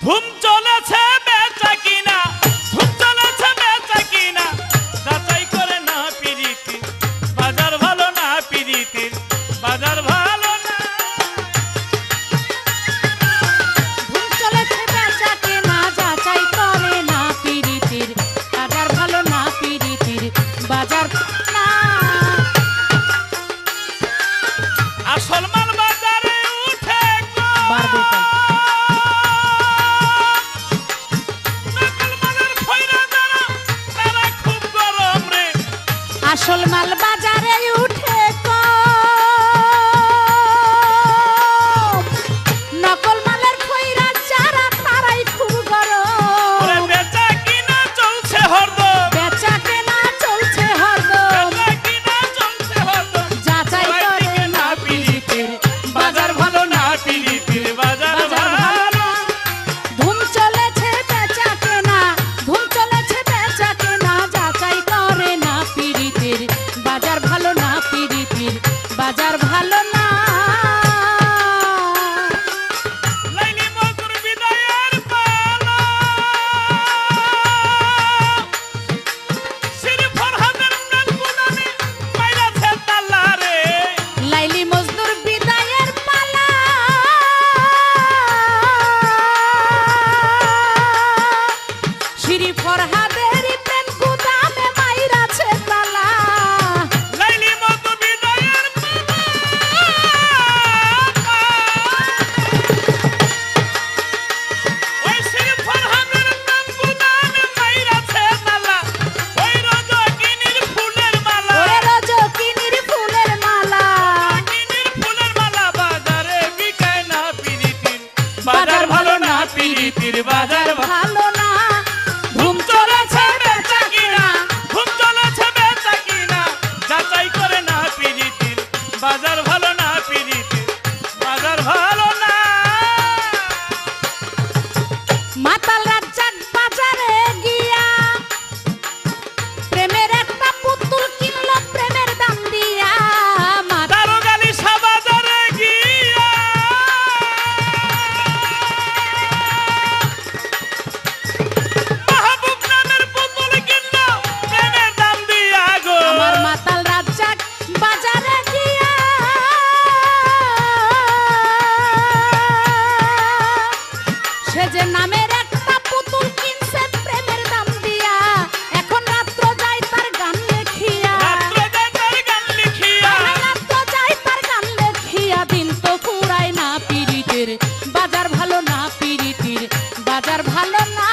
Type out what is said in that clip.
ধুম চলেছে বেচা কিনা, ধুম চলেছে বেচা কিনা, যাচাই করে না পিরিতি, বাজার ভালো না পিরিতির, বাজার ভালো না। ধুম চলেছে বেচা কেনা, যাচাই করে না পিরিতির, বাজার ভালো না পিরিতির, বাজার না। আসল মাল বাজারে উঠে গো, বাড়বে তো। নকল মালের ফয়রা যারা, তারা খুব গরম রে। আসল মাল বাজারে উঠে কম, নকল মালের খইরা যারা তারাই খুব ওরে গরম। বেচা কিনা চলছে হরদম, বেচা কেনা চলছে হরদম, বেচা কিনা চলছে হরদম, যাচাই সবাই করে টিকে না না পিরিতির, বাজার ভালো না পিরিতির, বাজার বাজার ভালো। ভালো না। ধুম চলেছে বেচা কেনা, ধুম চলেছে বেচা কেনা, যাচাই করে না পিরিতির, বাজার ভালো না পিরিতির, বাজার ভালো না। লাইলি মজুর বিদায়ের পালা, শ্রী ফরহাদের প্রেম গুদামে মাইরাছে তালা রে। লাইলি মজদুর বিদায়ের পালা, শ্রী ফরহাদের প্রেম গুদামে মাইরাছে তালা। লাইলি মজুর বিদায়ের পালা, ওই শ্রী ফরহাদের প্রেম গুদামে মাইরাছে তালা, ওই রজকিনীর ফুলের মালা, ওরে রজকিনীর ফুলের মালা, রজকিনীর ফুলের মালা বাজারে বিকায় না পিরিতির, বাজার ভালো না পিরিতির, বাজার ভালো। ভালো না। ধুম চলেছে বেচা কিনা, ধুম চলেছে বেচা কিনা, যাচাই করে না পিরিতির, বাজার ভালো না পিরিতির, বাজার ভালো না। মাতাল রাজ্জাক বাজারে গিয়া প্রেমের একটা পুতুল কিনলো প্রেমের দাম দিয়া। তারো গালি বাজারে গিয়া, মাহবুব নামের পুতুল কিনলো প্রেমের দাম দিয়া গো। আমার মাতাল রাজ্জাক বাজারে গিয়া সে যে নামের একটা পুতুল কিনছে প্রেমের দাম দিয়া। এখন রাত্র যায় তার গান লেখিয়া, রাত্র যায় তার গান লিখিয়া, রাত্র যায় তার গান লেখিয়া, দিন তো ফুরায় না পিরিতের, বাজার ভালো না পিরিতির, বাজার ভালো না।